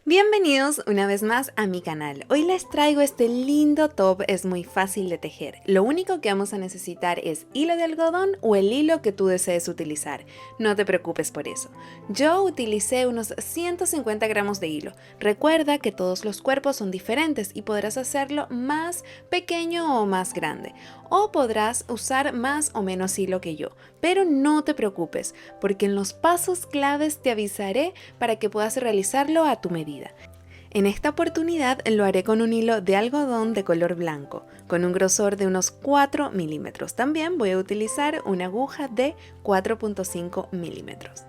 Bienvenidos una vez más a mi canal. Hoy les traigo este lindo top, es muy fácil de tejer. Lo único que vamos a necesitar es hilo de algodón o el hilo que tú desees utilizar. No te preocupes por eso. Yo utilicé unos 150 gramos de hilo. Recuerda que todos los cuerpos son diferentes y podrás hacerlo más pequeño o más grande. O podrás usar más o menos hilo que yo. Pero no te preocupes, porque en los pasos claves te avisaré para que puedas realizarlo a tu medida. En esta oportunidad lo haré con un hilo de algodón de color blanco, con un grosor de unos 4 milímetros. También voy a utilizar una aguja de 4.5 milímetros.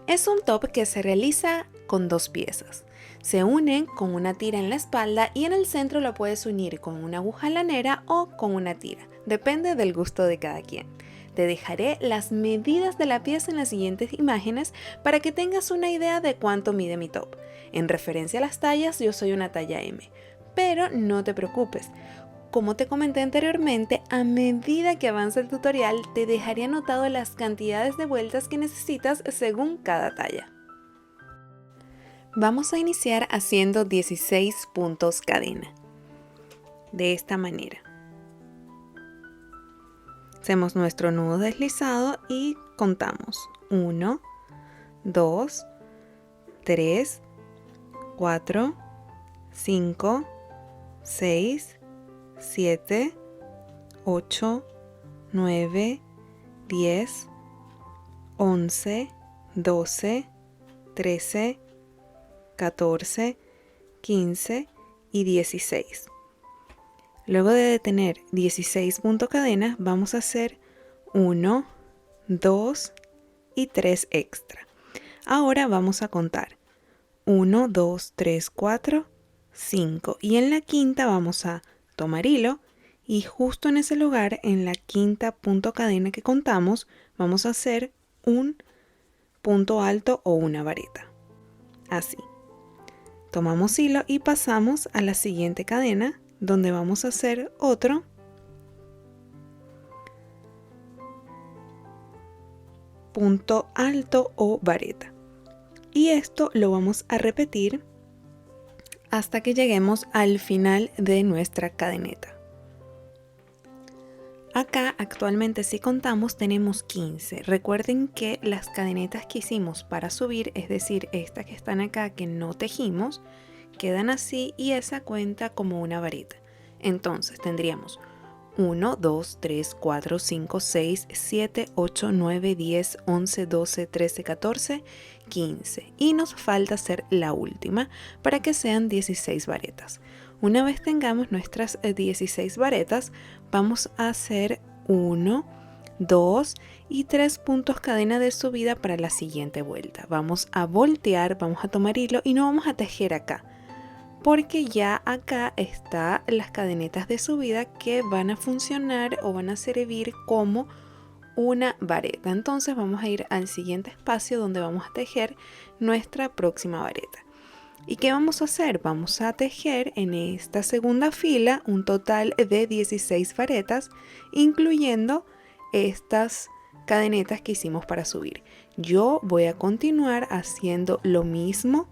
Es un top que se realiza con dos piezas. Se unen con una tira en la espalda y en el centro lo puedes unir con una aguja lanera o con una tira. Depende del gusto de cada quien. Te dejaré las medidas de la pieza en las siguientes imágenes para que tengas una idea de cuánto mide mi top. En referencia a las tallas, yo soy una talla M, pero no te preocupes. Como te comenté anteriormente, a medida que avanza el tutorial, te dejaré anotado las cantidades de vueltas que necesitas según cada talla. Vamos a iniciar haciendo 16 puntos cadena. De esta manera. Hacemos nuestro nudo deslizado y contamos 1, 2, 3, 4, 5, 6, 7, 8, 9, 10, 11, 12, 13, 14, 15 y 16. Luego de tener 16 puntos cadena, vamos a hacer 1, 2 y 3 extra. Ahora vamos a contar 1, 2, 3, 4, 5 y en la quinta vamos a tomar hilo y justo en ese lugar, en la quinta punto cadena que contamos, vamos a hacer un punto alto o una vareta. Así. Tomamos hilo y pasamos a la siguiente cadena, donde vamos a hacer otro punto alto o vareta. Y esto lo vamos a repetir hasta que lleguemos al final de nuestra cadeneta. Acá actualmente si contamos tenemos 15. Recuerden que las cadenetas que hicimos para subir, es decir, estas que están acá que no tejimos, quedan así y esa cuenta como una vareta. Entonces tendríamos 1, 2, 3, 4, 5, 6, 7, 8, 9, 10, 11, 12, 13, 14, 15 y nos falta hacer la última para que sean 16 varetas. Una vez tengamos nuestras 16 varetas, vamos a hacer 1, 2 y 3 puntos cadena de subida para la siguiente vuelta. Vamos a voltear, vamos a tomar hilo y no vamos a tejer acá, porque ya acá están las cadenetas de subida que van a funcionar o van a servir como una vareta. Entonces vamos a ir al siguiente espacio donde vamos a tejer nuestra próxima vareta. ¿Y qué vamos a hacer? Vamos a tejer en esta segunda fila un total de 16 varetas, incluyendo estas cadenetas que hicimos para subir. Yo voy a continuar haciendo lo mismo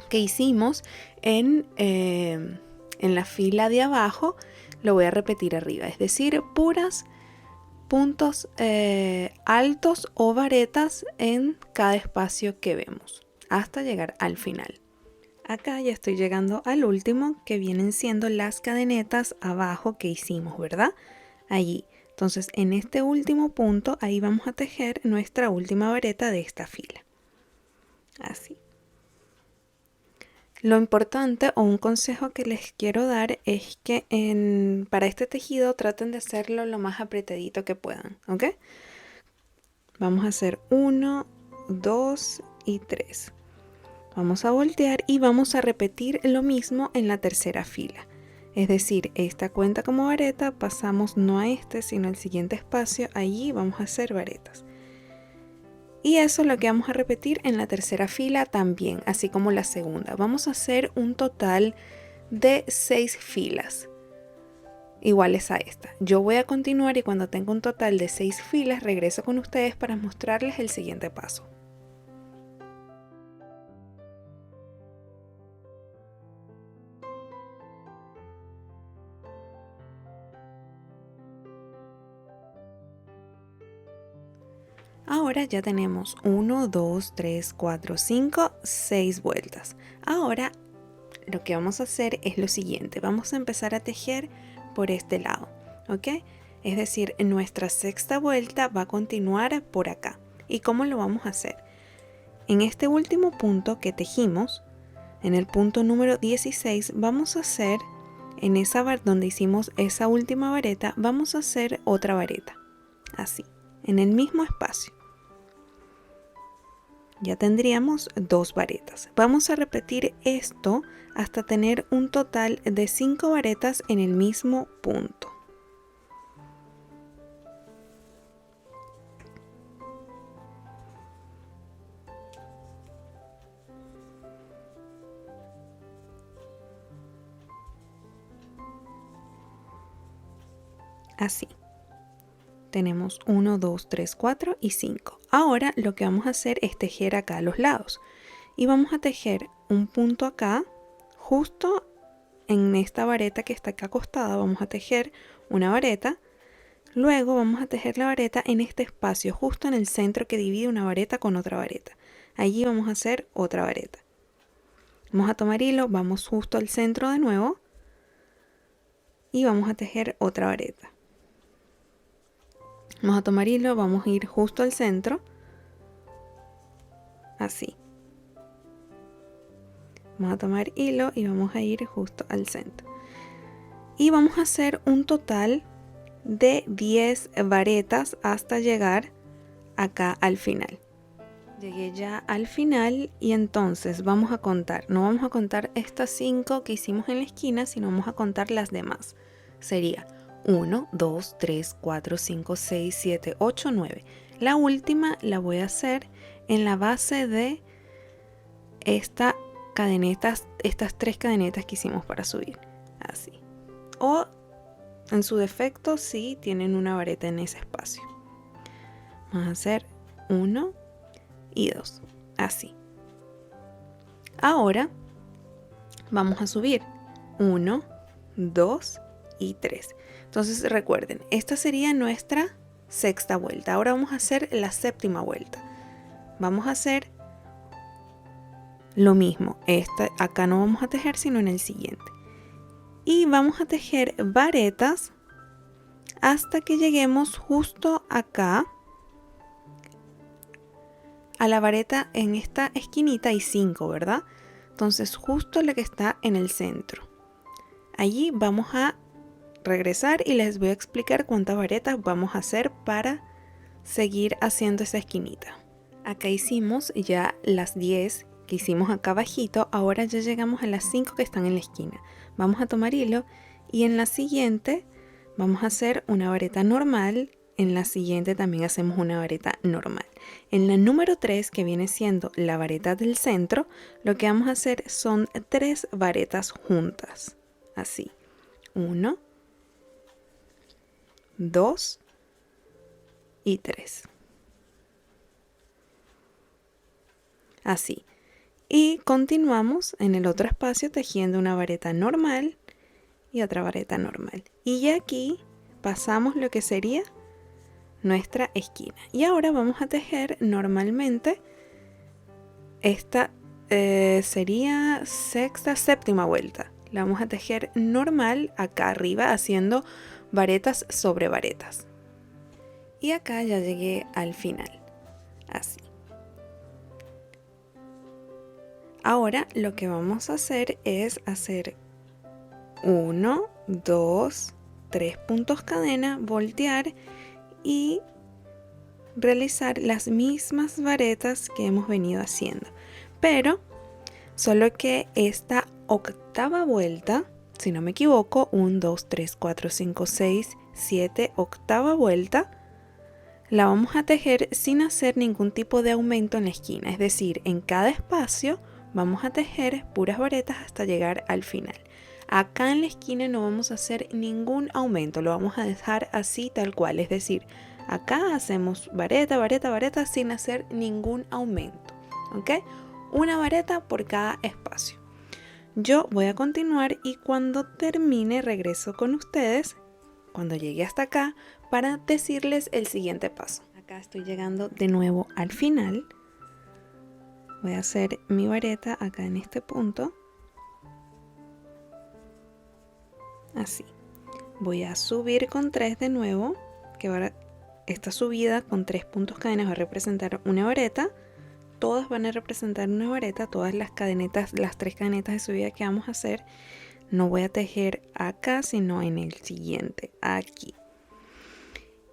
que hicimos en la fila de abajo, lo voy a repetir arriba, es decir, puras puntos altos o varetas en cada espacio que vemos hasta llegar al final. Acá ya estoy llegando al último, que vienen siendo las cadenetas abajo que hicimos, ¿verdad? Allí. Entonces en este último punto ahí vamos a tejer nuestra última vareta de esta fila. Así. Lo importante o un consejo que les quiero dar es que para este tejido traten de hacerlo lo más apretadito que puedan, ¿ok? Vamos a hacer 1, 2 y 3. Vamos a voltear y vamos a repetir lo mismo en la tercera fila. Es decir, esta cuenta como vareta, pasamos no a este sino al siguiente espacio, allí vamos a hacer varetas. Y eso es lo que vamos a repetir en la tercera fila también, así como la segunda. Vamos a hacer un total de 6 filas iguales a esta. Yo voy a continuar y cuando tenga un total de 6 filas regreso con ustedes para mostrarles el siguiente paso. Ahora ya tenemos 1, 2, 3, 4, 5, 6 vueltas. Ahora lo que vamos a hacer es lo siguiente. Vamos a empezar a tejer por este lado, ¿ok? Es decir, nuestra sexta vuelta va a continuar por acá. ¿Y cómo lo vamos a hacer? En este último punto que tejimos, en el punto número 16, vamos a hacer, en esa donde hicimos esa última vareta, vamos a hacer otra vareta, así, en el mismo espacio. Ya tendríamos 2 varetas. Vamos a repetir esto hasta tener un total de 5 varetas en el mismo punto. Así. Tenemos 1, 2, 3, 4 y 5. Ahora lo que vamos a hacer es tejer acá a los lados. Y vamos a tejer un punto acá, justo en esta vareta que está acá acostada, vamos a tejer una vareta. Luego vamos a tejer la vareta en este espacio, justo en el centro que divide una vareta con otra vareta. Allí vamos a hacer otra vareta. Vamos a tomar hilo, vamos justo al centro de nuevo y vamos a tejer otra vareta. Vamos a tomar hilo, vamos a ir justo al centro, así. Vamos a tomar hilo y vamos a ir justo al centro. Y vamos a hacer un total de 10 varetas hasta llegar acá al final. Llegué ya al final y entonces vamos a contar. No vamos a contar estas 5 que hicimos en la esquina, sino vamos a contar las demás. Sería 1, 2, 3, 4, 5, 6, 7, 8, 9. La última la voy a hacer en la base de estas 3 cadenetas que hicimos para subir. Así. O en su defecto, si tienen una vareta en ese espacio. Vamos a hacer 1 y 2. Así. Ahora vamos a subir 1, 2 y 3. Entonces recuerden, esta sería nuestra sexta vuelta. Ahora vamos a hacer la séptima vuelta. Vamos a hacer lo mismo. Acá no vamos a tejer sino en el siguiente. Y vamos a tejer varetas hasta que lleguemos justo acá a la vareta. En esta esquinita hay 5, ¿verdad? Entonces justo la que está en el centro. Allí vamos a regresar y les voy a explicar cuántas varetas vamos a hacer para seguir haciendo esa esquinita. Acá hicimos ya las 10 que hicimos acá abajito. Ahora ya llegamos a las 5 que están en la esquina. Vamos a tomar hilo y en la siguiente vamos a hacer una vareta normal. En la siguiente también hacemos una vareta normal. En la número 3, que viene siendo la vareta del centro, lo que vamos a hacer son 3 varetas juntas. Así. 1, 2 y 3. Así. Y continuamos en el otro espacio tejiendo una vareta normal y otra vareta normal. Y ya aquí pasamos lo que sería nuestra esquina. Y ahora vamos a tejer normalmente esta sería séptima vuelta. La vamos a tejer normal acá arriba haciendo varetas sobre varetas. Y acá ya llegué al final. Así. Ahora lo que vamos a hacer es hacer 1, 2, 3 puntos cadena, voltear y realizar las mismas varetas que hemos venido haciendo. Pero solo que esta octava vuelta, si no me equivoco, 1, 2, 3, 4, 5, 6, 7, octava vuelta, la vamos a tejer sin hacer ningún tipo de aumento en la esquina. Es decir, en cada espacio vamos a tejer puras varetas hasta llegar al final. Acá en la esquina no vamos a hacer ningún aumento, lo vamos a dejar así tal cual. Es decir, acá hacemos vareta, vareta, vareta sin hacer ningún aumento. ¿Ok? Una vareta por cada espacio. Yo voy a continuar y cuando termine regreso con ustedes, cuando llegue hasta acá, para decirles el siguiente paso. Acá estoy llegando de nuevo al final. Voy a hacer mi vareta acá en este punto. Así. Voy a subir con 3 de nuevo, que ahora esta subida con 3 puntos cadenas va a representar una vareta. Todas van a representar una vareta, todas las cadenetas, las 3 cadenetas de subida que vamos a hacer. No voy a tejer acá, sino en el siguiente, aquí.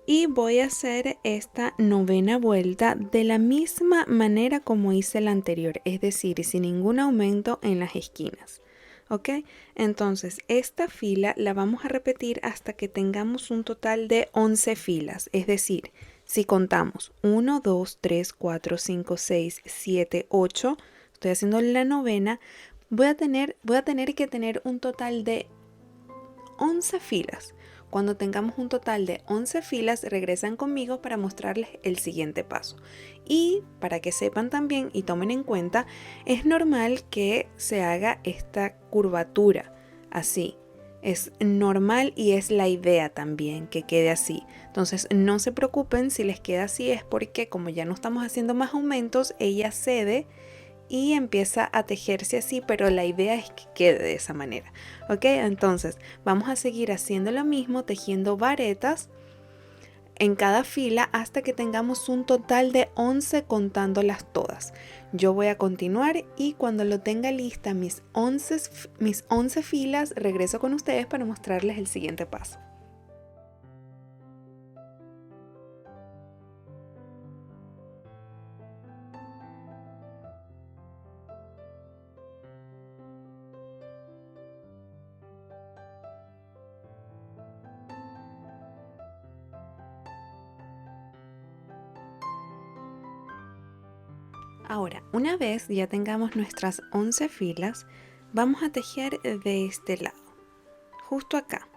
Y voy a hacer esta novena vuelta de la misma manera como hice la anterior, es decir, sin ningún aumento en las esquinas. ¿Ok? Entonces, esta fila la vamos a repetir hasta que tengamos un total de 11 filas. Es decir, si contamos 1, 2, 3, 4, 5, 6, 7, 8, estoy haciendo la novena, voy a tener que tener un total de 11 filas. Cuando tengamos un total de 11 filas, regresan conmigo para mostrarles el siguiente paso. Y para que sepan también y tomen en cuenta, es normal que se haga esta curvatura así. Es normal y es la idea también que quede así. Entonces no se preocupen si les queda así, es porque como ya no estamos haciendo más aumentos, ella cede y empieza a tejerse así, pero la idea es que quede de esa manera. ¿Ok? Entonces vamos a seguir haciendo lo mismo, tejiendo varetas en cada fila hasta que tengamos un total de 11 contándolas todas. Yo voy a continuar y cuando lo tenga lista mis 11 filas, regreso con ustedes para mostrarles el siguiente paso. Ahora, una vez ya tengamos nuestras 11 filas, vamos a tejer de este lado, justo acá.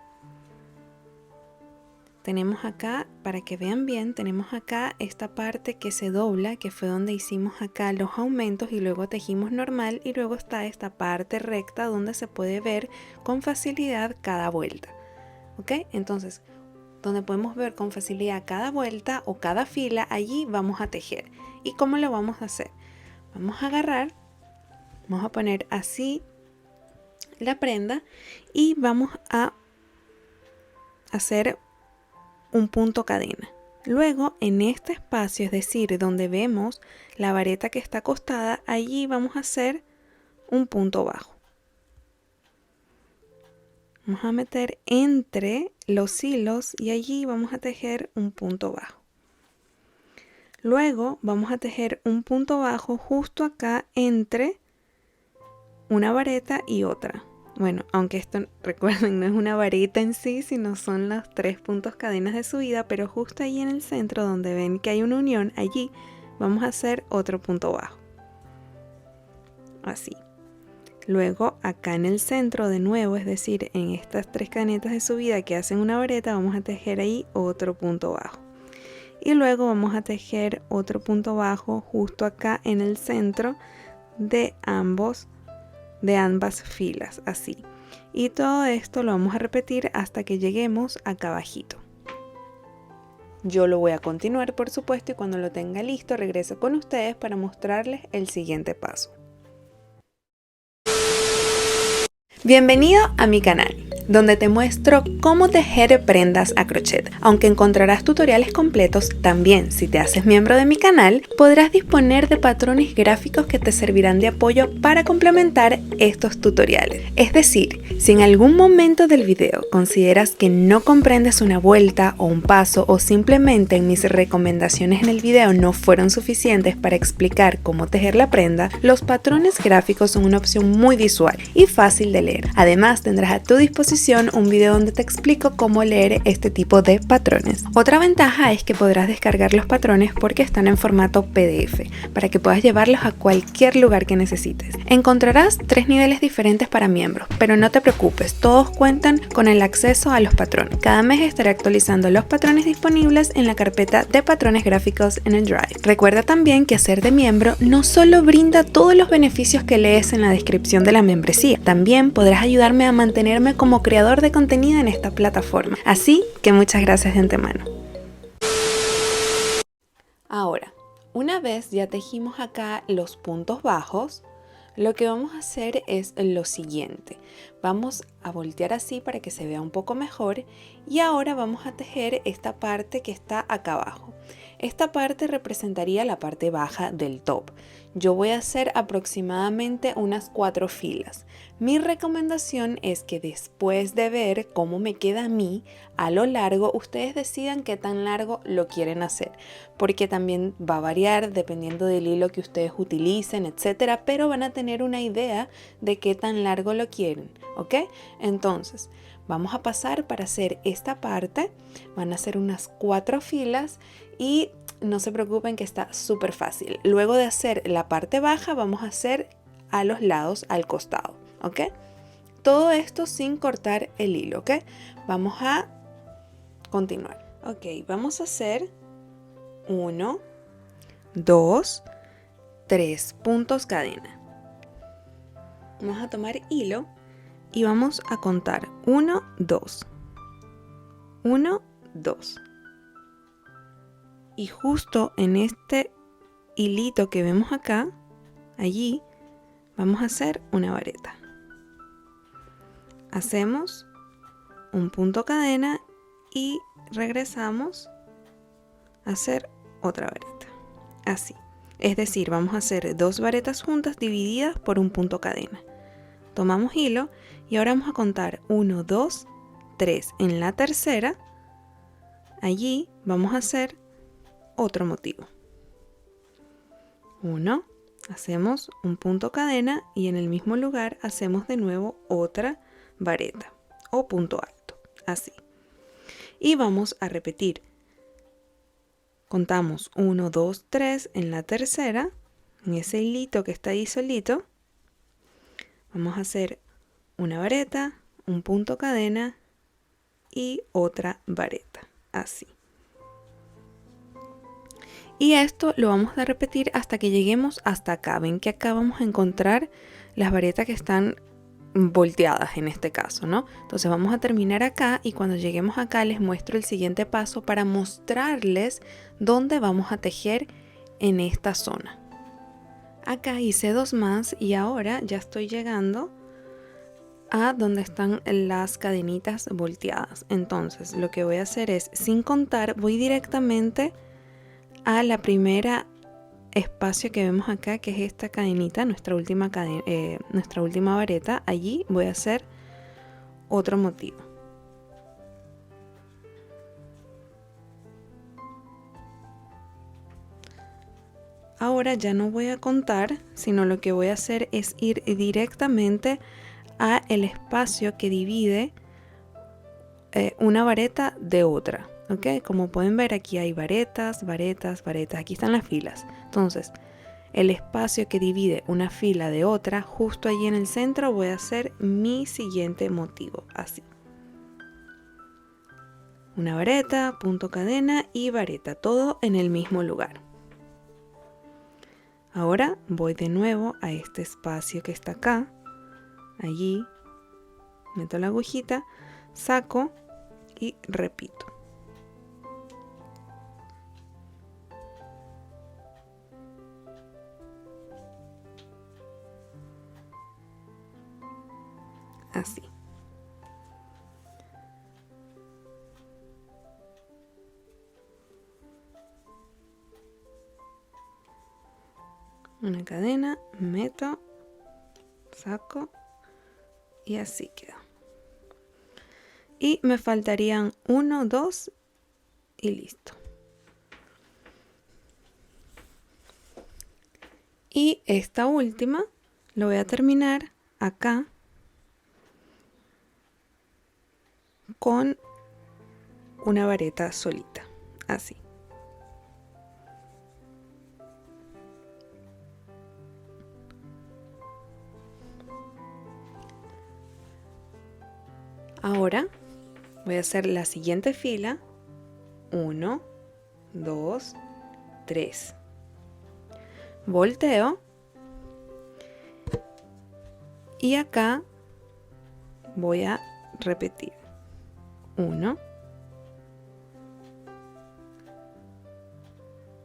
Tenemos acá, para que vean bien, tenemos acá esta parte que se dobla, que fue donde hicimos acá los aumentos y luego tejimos normal, y luego está esta parte recta donde se puede ver con facilidad cada vuelta. ¿Ok? Entonces, donde podemos ver con facilidad cada vuelta o cada fila, allí vamos a tejer. ¿Y cómo lo vamos a hacer? Vamos a agarrar, vamos a poner así la prenda y vamos a hacer un punto cadena. Luego en este espacio, es decir, donde vemos la vareta que está acostada, allí vamos a hacer un punto bajo. Vamos a meter entre los hilos y allí vamos a tejer un punto bajo. Luego vamos a tejer un punto bajo justo acá entre una vareta y otra. Bueno, aunque esto, recuerden, no es una vareta en sí, sino son los 3 puntos cadenas de subida, pero justo ahí en el centro donde ven que hay una unión, allí vamos a hacer otro punto bajo. Así. Luego acá en el centro de nuevo, es decir, en estas 3 cadenetas de subida que hacen una vareta, vamos a tejer ahí otro punto bajo. Y luego vamos a tejer otro punto bajo justo acá en el centro de ambas filas, así. Y todo esto lo vamos a repetir hasta que lleguemos acá abajito. Yo lo voy a continuar, por supuesto, y cuando lo tenga listo regreso con ustedes para mostrarles el siguiente paso. Bienvenido a mi canal, donde te muestro cómo tejer prendas a crochet. Aunque encontrarás tutoriales completos, también si te haces miembro de mi canal, podrás disponer de patrones gráficos que te servirán de apoyo para complementar estos tutoriales. Es decir, si en algún momento del video consideras que no comprendes una vuelta o un paso, o simplemente mis recomendaciones en el video no fueron suficientes para explicar cómo tejer la prenda, los patrones gráficos son una opción muy visual y fácil de leer. Además, tendrás a tu disposición un video donde te explico cómo leer este tipo de patrones. Otra ventaja es que podrás descargar los patrones porque están en formato PDF, para que puedas llevarlos a cualquier lugar que necesites. Encontrarás 3 niveles diferentes para miembros, pero no te preocupes, todos cuentan con el acceso a los patrones. Cada mes estaré actualizando los patrones disponibles en la carpeta de patrones gráficos en el Drive. Recuerda también que ser de miembro no solo brinda todos los beneficios que lees en la descripción de la membresía, también podrás ayudarme a mantenerme como creador de contenido en esta plataforma. Así que muchas gracias de antemano. Ahora, una vez ya tejimos acá los puntos bajos, lo que vamos a hacer es lo siguiente. Vamos a voltear así para que se vea un poco mejor y ahora vamos a tejer esta parte que está acá abajo. Esta parte representaría la parte baja del top. Yo voy a hacer aproximadamente unas 4 filas. Mi recomendación es que después de ver cómo me queda a mí a lo largo, ustedes decidan qué tan largo lo quieren hacer, porque también va a variar dependiendo del hilo que ustedes utilicen, etcétera, pero van a tener una idea de qué tan largo lo quieren, ¿ok? Entonces, vamos a pasar para hacer esta parte. Van a hacer unas 4 filas y no se preocupen que está súper fácil. Luego de hacer la parte baja, vamos a hacer a los lados, al costado, ¿ok? Todo esto sin cortar el hilo, ¿ok? Vamos a continuar. Ok, vamos a hacer 1, 2, 3 puntos cadena. Vamos a tomar hilo y vamos a contar 1, 2, 1, 2. Y justo en este hilito que vemos acá, allí vamos a hacer una vareta. Hacemos un punto cadena y regresamos a hacer otra vareta. Así. Es decir, vamos a hacer 2 varetas juntas divididas por un punto cadena. Tomamos hilo y ahora vamos a contar 1, 2, 3. En la tercera, allí vamos a hacer otro motivo. 1, hacemos un punto cadena y en el mismo lugar hacemos de nuevo otra vareta o punto alto, así. Y vamos a repetir. Contamos 1, 2, 3 en la tercera, en ese hilito que está ahí solito. Vamos a hacer una vareta, un punto cadena y otra vareta, así. Y esto lo vamos a repetir hasta que lleguemos hasta acá. Ven que acá vamos a encontrar las varetas que están volteadas en este caso, ¿no? Entonces vamos a terminar acá y cuando lleguemos acá les muestro el siguiente paso para mostrarles dónde vamos a tejer en esta zona. Acá hice 2 más y ahora ya estoy llegando a donde están las cadenitas volteadas. Entonces lo que voy a hacer es, sin contar, voy directamente a la primera espacio que vemos acá, que es esta cadenita, nuestra última vareta. Allí voy a hacer otro motivo. Ahora ya no voy a contar, sino lo que voy a hacer es ir directamente a el espacio que divide una vareta de otra. ¿Ok? Como pueden ver, aquí hay varetas, varetas, varetas. Aquí están las filas. Entonces, el espacio que divide una fila de otra, justo allí en el centro voy a hacer mi siguiente motivo. Así. Una vareta, punto cadena y vareta. Todo en el mismo lugar. Ahora voy de nuevo a este espacio que está acá. Allí meto la agujita, saco y repito. Así. Una cadena, meto, saco y así queda. Y me faltarían 1, 2 y listo. Y esta última lo voy a terminar acá con una vareta solita, así. Ahora voy a hacer la siguiente fila. 1, 2, 3. Volteo. Y acá voy a repetir. 1,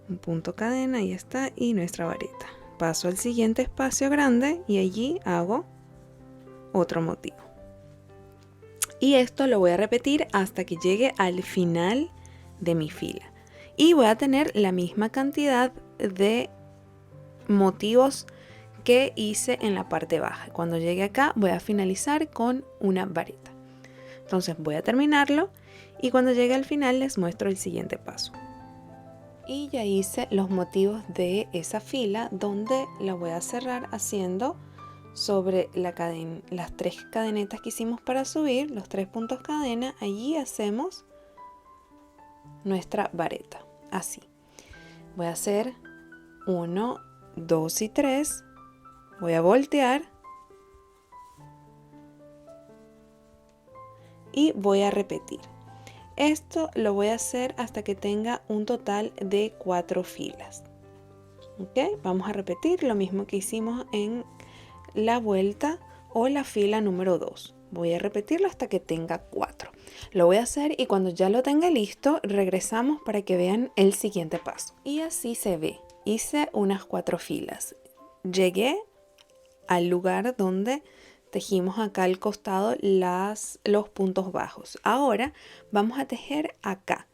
un punto cadena, ahí está, y nuestra vareta. Paso al siguiente espacio grande y allí hago otro motivo. Y esto lo voy a repetir hasta que llegue al final de mi fila. Y voy a tener la misma cantidad de motivos que hice en la parte baja. Cuando llegue acá voy a finalizar con una vareta. Entonces voy a terminarlo y cuando llegue al final les muestro el siguiente paso. Y ya hice los motivos de esa fila, donde la voy a cerrar haciendo sobre las 3 cadenetas que hicimos para subir, los 3 puntos cadena. Allí hacemos nuestra vareta, así. Voy a hacer 1, 2 y 3. Voy a voltear y voy a repetir. Esto lo voy a hacer hasta que tenga un total de 4 filas. ¿Ok? Vamos a repetir lo mismo que hicimos en la vuelta o la fila número 2. Voy a repetirlo hasta que tenga 4. Lo voy a hacer y cuando ya lo tenga listo, regresamos para que vean el siguiente paso. Y así se ve. Hice unas 4 filas. Llegué al lugar donde tejimos acá al costado los puntos bajos. Ahora vamos a tejer acá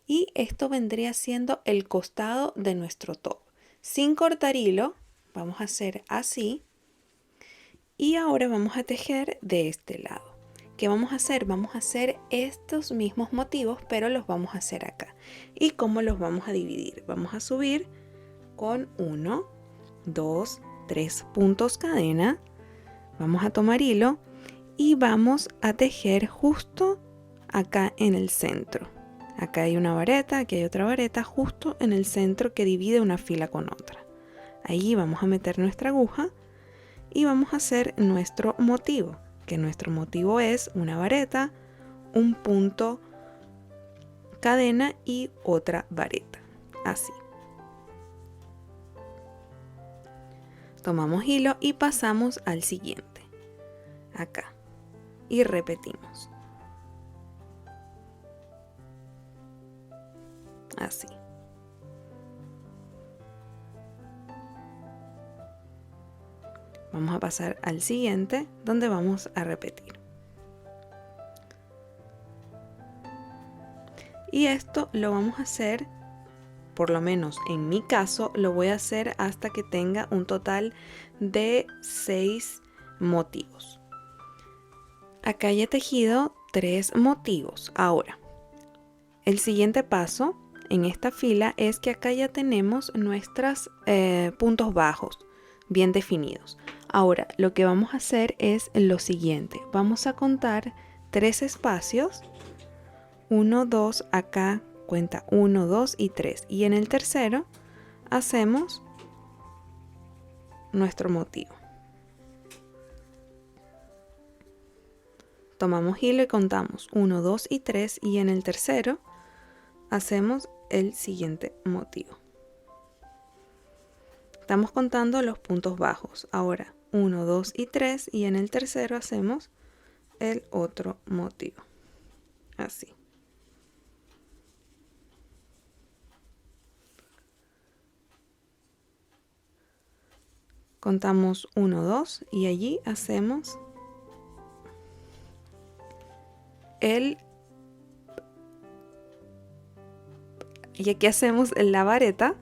y esto vendría siendo el costado de nuestro top. Sin cortar hilo, vamos a hacer así y ahora vamos a tejer de este lado. ¿Qué vamos a hacer? Vamos a hacer estos mismos motivos, pero los vamos a hacer acá. ¿Y cómo los vamos a dividir? Vamos a subir con 1, 2, 3 puntos cadena. Vamos a tomar hilo y vamos a tejer justo acá en el centro. Acá hay una vareta, aquí hay otra vareta, justo en el centro que divide una fila con otra. Ahí vamos a meter nuestra aguja y vamos a hacer nuestro motivo, que nuestro motivo es una vareta, un punto cadena y otra vareta, así. Tomamos hilo y pasamos al siguiente, acá, y repetimos. Así. Vamos a pasar al siguiente, donde vamos a repetir. Y esto lo vamos a hacer, por lo menos en mi caso, lo voy a hacer hasta que tenga un total de 6 motivos. Acá ya he tejido 3 motivos. Ahora, el siguiente paso en esta fila es que acá ya tenemos nuestros puntos bajos bien definidos. Ahora, lo que vamos a hacer es lo siguiente. Vamos a contar 3 espacios. 1, 2, acá cuenta 1, 2 y 3. Y en el tercero hacemos nuestro motivo. Tomamos hilo y contamos 1, 2 y 3 y en el tercero hacemos el siguiente motivo. Estamos contando los puntos bajos. Ahora 1, 2 y 3 y en el tercero hacemos el otro motivo. Así. Contamos 1, 2 y allí hacemos y aquí hacemos la vareta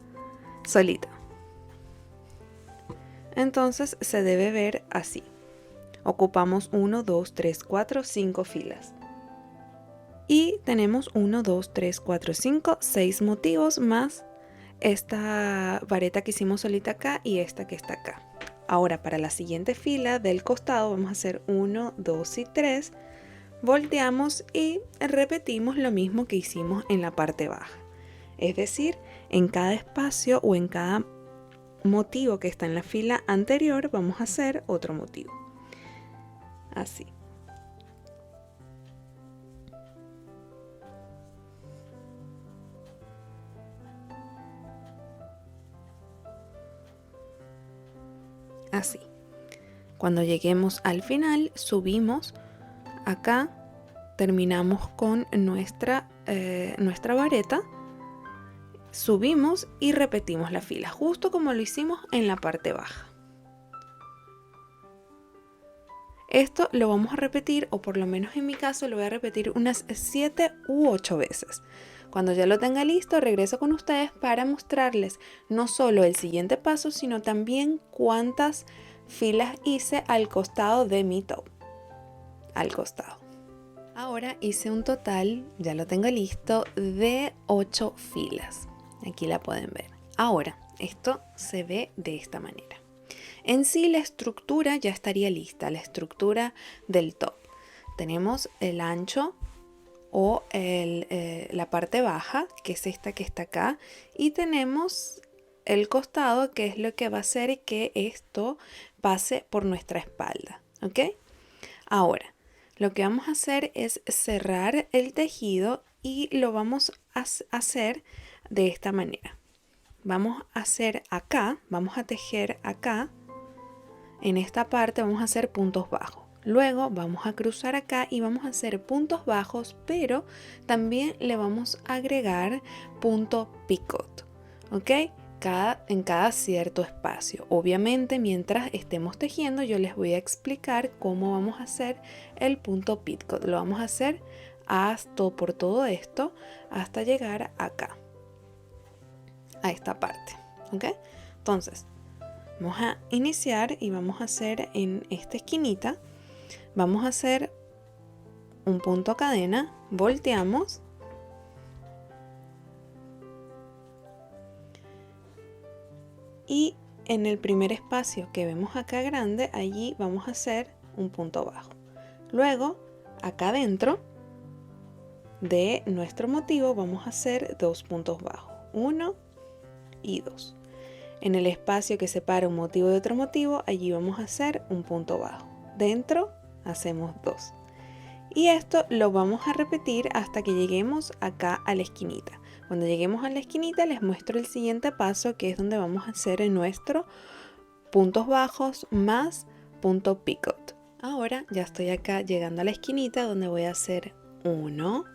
solita. Entonces se debe ver así. Ocupamos 1, 2, 3, 4, 5 filas. Y tenemos 1, 2, 3, 4, 5, 6 motivos más esta vareta que hicimos solita acá y esta que está acá. Ahora para la siguiente fila del costado vamos a hacer 1, 2 y 3. Volteamos y repetimos lo mismo que hicimos en la parte baja. Es decir, en cada espacio o en cada motivo que está en la fila anterior vamos a hacer otro motivo. Así. Así. Cuando lleguemos al final, subimos acá, terminamos con nuestra vareta subimos y repetimos la fila, justo como lo hicimos en la parte baja. Esto lo vamos a repetir, o por lo menos en mi caso lo voy a repetir unas 7 u 8 veces. Cuando ya lo tenga listo, regreso con ustedes para mostrarles no solo el siguiente paso, sino también cuántas filas hice al costado de mi top. Al costado. Ahora hice un total, ya lo tengo listo, de 8 filas. Aquí la pueden ver. Ahora, esto se ve de esta manera. En sí la estructura ya estaría lista, la estructura del top. Tenemos el ancho o la parte baja, que es esta que está acá, y tenemos el costado, que es lo que va a hacer que esto pase por nuestra espalda, ¿ok? Ahora, lo que vamos a hacer es cerrar el tejido y lo vamos a hacer de esta manera. Vamos a hacer acá, vamos a tejer acá. En esta parte vamos a hacer puntos bajos. Luego vamos a cruzar acá y vamos a hacer puntos bajos, pero también le vamos a agregar punto picot, ¿ok? En cada cierto espacio. Obviamente, mientras estemos tejiendo, yo les voy a explicar cómo vamos a hacer el punto picot. Lo vamos a hacer por todo esto hasta llegar acá, a esta parte, ¿ok? Entonces, vamos a iniciar y vamos a hacer en esta esquinita, vamos a hacer un punto cadena, volteamos y en el primer espacio que vemos acá grande, allí vamos a hacer un punto bajo. Luego, acá dentro de nuestro motivo vamos a hacer 2 puntos bajos, 1 y 2. En el espacio que separa un motivo de otro motivo, allí vamos a hacer un punto bajo. Dentro hacemos 2. Y esto lo vamos a repetir hasta que lleguemos acá a la esquinita. Cuando lleguemos a la esquinita les muestro el siguiente paso, que es donde vamos a hacer nuestro puntos bajos más punto picot. Ahora ya estoy acá llegando a la esquinita donde voy a hacer 1,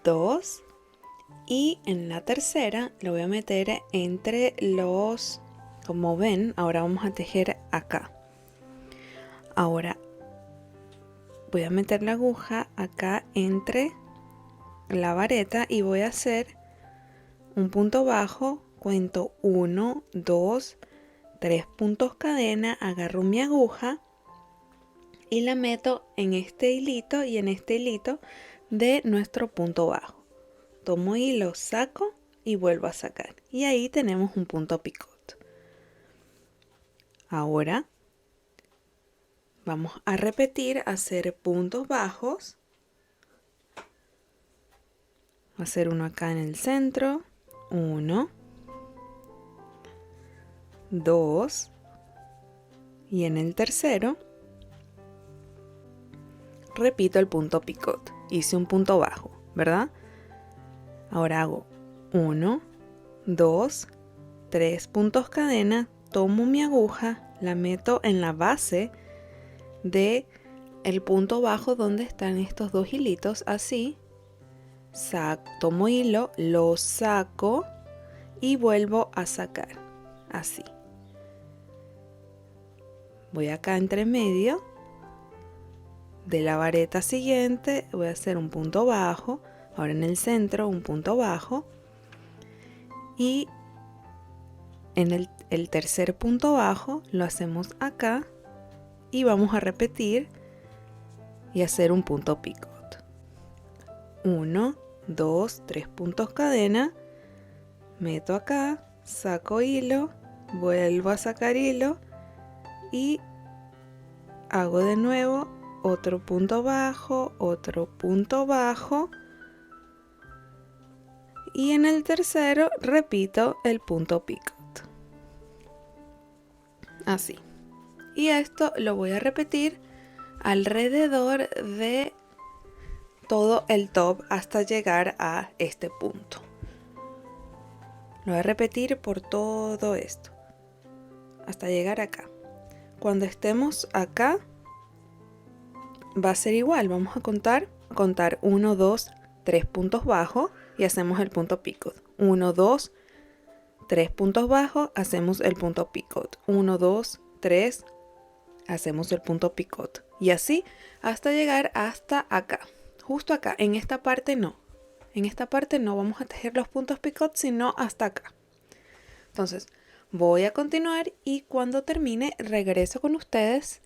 2, y en la tercera lo voy a meter entre los, como ven, ahora vamos a tejer acá. Ahora voy a meter la aguja acá entre la vareta y voy a hacer un punto bajo, cuento 1, 2, 3 puntos cadena, agarro mi aguja y la meto en este hilito y en este hilito de nuestro punto bajo. Tomo hilo, saco y vuelvo a sacar. Y ahí tenemos un punto picot. Ahora vamos a repetir, hacer puntos bajos. Voy a hacer uno acá en el centro. 1, 2. Y en el tercero repito el punto picot. Hice un punto bajo, ¿verdad? Ahora hago 1, 2, 3 puntos cadena, tomo mi aguja, la meto en la base de el punto bajo donde están estos dos hilitos, así, tomo hilo, lo saco y vuelvo a sacar, así. Voy acá entre medio de la vareta siguiente, voy a hacer un punto bajo. Ahora en el centro un punto bajo y en el tercer punto bajo lo hacemos acá y vamos a repetir y hacer un punto picot. 1, 2, 3 puntos cadena, meto acá, saco hilo, vuelvo a sacar hilo y hago de nuevo otro punto bajo, y en el tercero repito el punto picot, así. Y esto lo voy a repetir alrededor de todo el top hasta llegar a este punto. Lo voy a repetir por todo esto hasta llegar acá. Cuando estemos acá va a ser igual, vamos a contar 1, 2, 3 puntos bajos, y hacemos el punto picot. 1, 2, 3 puntos bajos, hacemos el punto picot. 1, 2, 3, hacemos el punto picot. Y así hasta llegar hasta acá. Justo acá, en esta parte no. En esta parte no vamos a tejer los puntos picot, sino hasta acá. Entonces, voy a continuar y cuando termine regreso con ustedes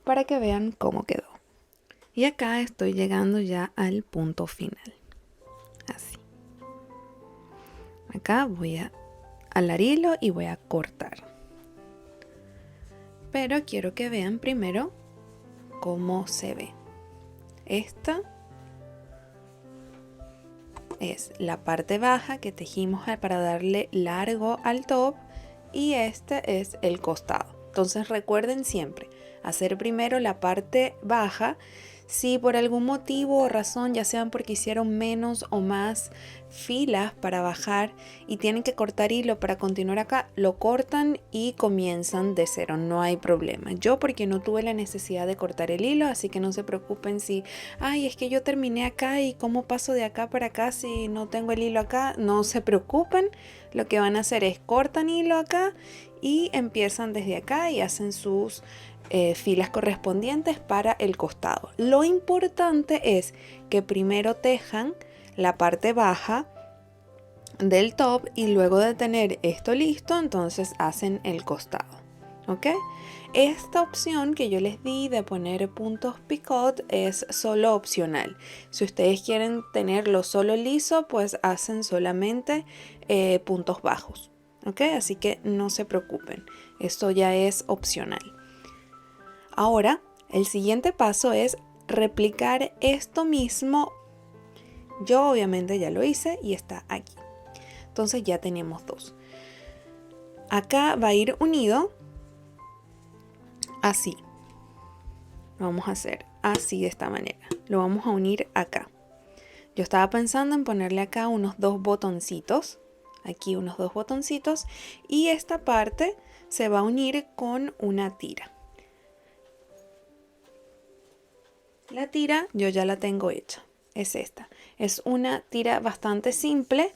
para que vean cómo quedó. Y acá estoy llegando ya al punto final. Así. Acá voy a alar hilo y voy a cortar. Pero quiero que vean primero cómo se ve. Esta es la parte baja que tejimos para darle largo al top y este es el costado. Entonces recuerden siempre hacer primero la parte baja. Si por algún motivo o razón, ya sean porque hicieron menos o más filas para bajar y tienen que cortar hilo para continuar acá, lo cortan y comienzan de cero, no hay problema. Yo porque no tuve la necesidad de cortar el hilo, así que no se preocupen si, ay, es que yo terminé acá y cómo paso de acá para acá si no tengo el hilo acá, no se preocupen. Lo que van a hacer es cortan hilo acá y empiezan desde acá y hacen sus filas correspondientes para el costado. Lo importante es que primero tejan la parte baja del top y luego de tener esto listo, entonces hacen el costado. ¿Ok? Esta opción que yo les di de poner puntos picot es solo opcional. Si ustedes quieren tenerlo solo liso, pues hacen solamente puntos bajos. ¿Ok? Así que no se preocupen. Esto ya es opcional. Ahora, el siguiente paso es replicar esto mismo. Yo obviamente ya lo hice y está aquí. Entonces ya tenemos dos. Acá va a ir unido así. Lo vamos a hacer así de esta manera. Lo vamos a unir acá. Yo estaba pensando en ponerle acá unos dos botoncitos. Aquí unos dos botoncitos. Y esta parte se va a unir con una tira. La tira yo ya la tengo hecha, es esta. Es una tira bastante simple,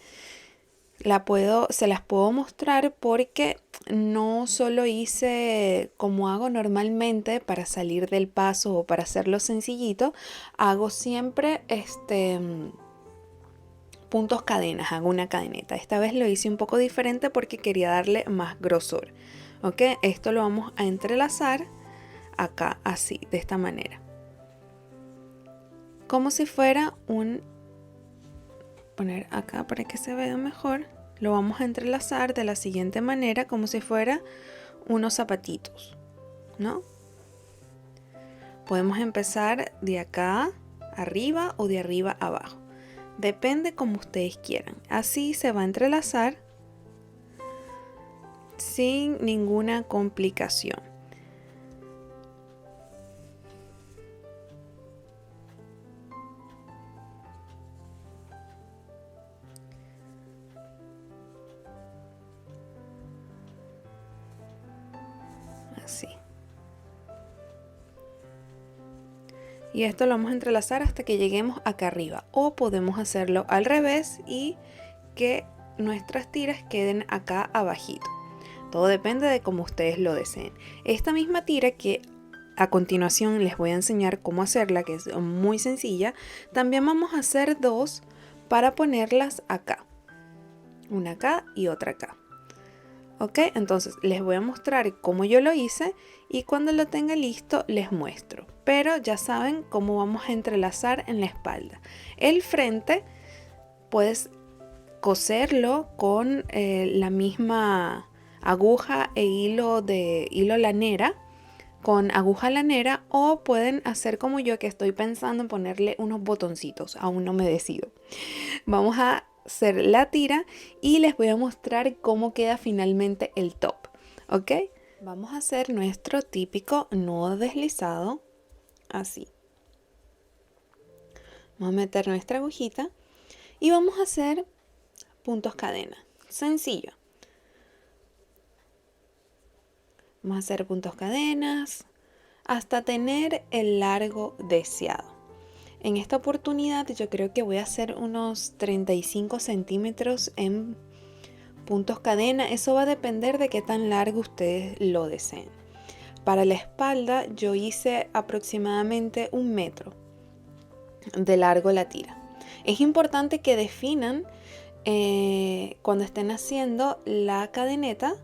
se las puedo mostrar porque no solo hice como hago normalmente para salir del paso o para hacerlo sencillito, hago siempre puntos cadenas, hago una cadeneta. Esta vez lo hice un poco diferente porque quería darle más grosor. ¿Ok? Esto lo vamos a entrelazar acá, así, de esta manera. Como si fuera poner acá para que se vea mejor, lo vamos a entrelazar de la siguiente manera, como si fuera unos zapatitos, ¿no? Podemos empezar de acá arriba o de arriba abajo, depende como ustedes quieran. Así se va a entrelazar sin ninguna complicación. Así. Y esto lo vamos a entrelazar hasta que lleguemos acá arriba. O podemos hacerlo al revés y que nuestras tiras queden acá abajito. Todo depende de cómo ustedes lo deseen. Esta misma tira que a continuación les voy a enseñar cómo hacerla, que es muy sencilla, también vamos a hacer dos para ponerlas acá. Una acá y otra acá. ¿Ok? Entonces les voy a mostrar cómo yo lo hice y cuando lo tenga listo les muestro. Pero ya saben cómo vamos a entrelazar en la espalda. El frente puedes coserlo con la misma aguja e hilo de hilo lanera, con aguja lanera, o pueden hacer como yo que estoy pensando en ponerle unos botoncitos. Aún no me decido. Vamos a hacer la tira y les voy a mostrar cómo queda finalmente el top. ¿Ok? Vamos a hacer nuestro típico nudo deslizado así. Vamos a meter nuestra agujita y vamos a hacer puntos cadena. Sencillo. Vamos a hacer puntos cadenas hasta tener el largo deseado. En esta oportunidad yo creo que voy a hacer unos 35 centímetros en puntos cadena. Eso va a depender de qué tan largo ustedes lo deseen. Para la espalda yo hice aproximadamente 1 metro de largo la tira. Es importante que definan cuando estén haciendo la cadeneta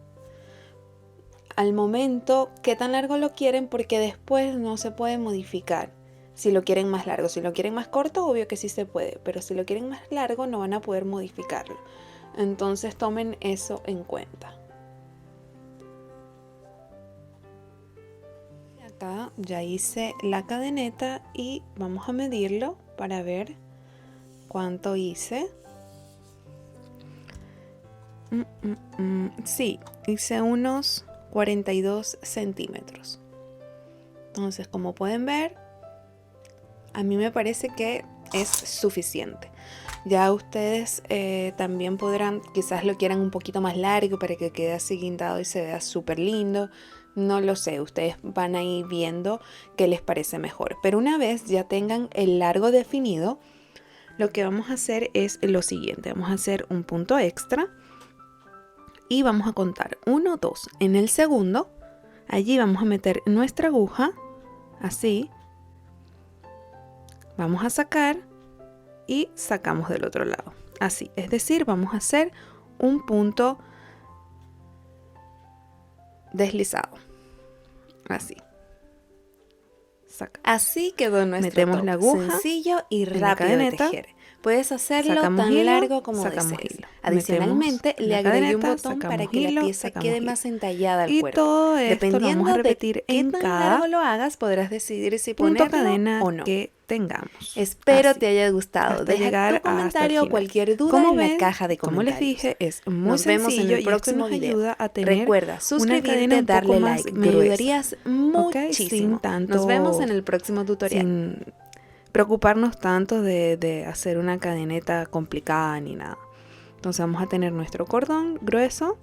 al momento qué tan largo lo quieren, porque después no se puede modificar. Si lo quieren más largo, si lo quieren más corto, obvio que sí se puede, pero si lo quieren más largo no van a poder modificarlo. Entonces tomen eso en cuenta. Acá ya hice la cadeneta y vamos a medirlo para ver cuánto hice. Sí, hice unos 42 centímetros. Entonces, como pueden ver, a mí me parece que es suficiente. Ya ustedes también podrán, quizás lo quieran un poquito más largo para que quede así guindado y se vea súper lindo. No lo sé, ustedes van a ir viendo qué les parece mejor. Pero una vez ya tengan el largo definido, lo que vamos a hacer es lo siguiente. Vamos a hacer un punto extra y vamos a contar 1, 2. En el segundo, allí vamos a meter nuestra aguja, así. Vamos a sacar y sacamos del otro lado, así. Es decir, vamos a hacer un punto deslizado, así. Así quedó nuestro Metemos top, la aguja, sencillo y rápido de tejer. Puedes hacerlo tan hilo, largo como desees. Adicionalmente, le agregué un botón para que la pieza quede más entallada al cuerpo. Todo esto Dependiendo lo vamos a repetir de en qué tan cada largo lo hagas, podrás decidir si punto ponerlo cadena o no. que tengamos. Espero Así, te haya gustado. hasta Deja llegar tu comentario hasta el o final. cualquier duda Como en ven, la caja de como comentarios. les dije, es muy Nos vemos en sencillo el y esto próximo nos video. ayuda a tener Recuerda una cadena suscribirte, un darle poco más like. Me gruesa, ayudarías muchísimo. sin tanto, Nos vemos en el próximo tutorial. sin preocuparnos tanto de hacer una cadeneta complicada ni nada. Entonces vamos a tener nuestro cordón grueso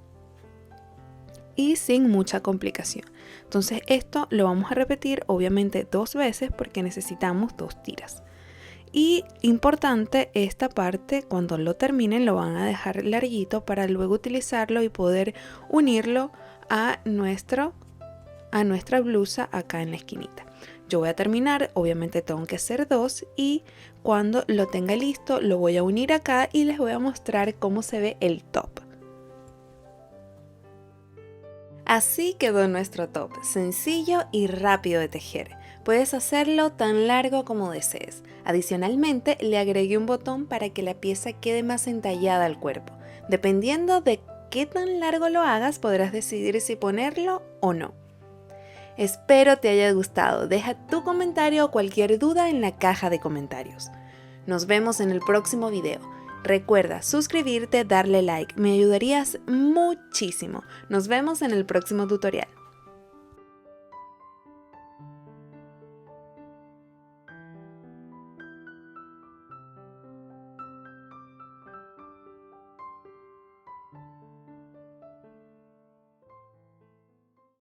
y sin mucha complicación. Entonces esto lo vamos a repetir obviamente 2 veces porque necesitamos 2 tiras. Y importante, esta parte cuando lo terminen lo van a dejar larguito para luego utilizarlo y poder unirlo a nuestra blusa acá en la esquinita. Yo voy a terminar, obviamente tengo que hacer 2 y cuando lo tenga listo lo voy a unir acá y les voy a mostrar cómo se ve el top. Así quedó nuestro top, sencillo y rápido de tejer. Puedes hacerlo tan largo como desees. Adicionalmente, le agregué un botón para que la pieza quede más entallada al cuerpo. Dependiendo de qué tan largo lo hagas, podrás decidir si ponerlo o no. Espero te haya gustado. Deja tu comentario o cualquier duda en la caja de comentarios. Nos vemos en el próximo video. Recuerda suscribirte, darle like, me ayudarías muchísimo. Nos vemos en el próximo tutorial.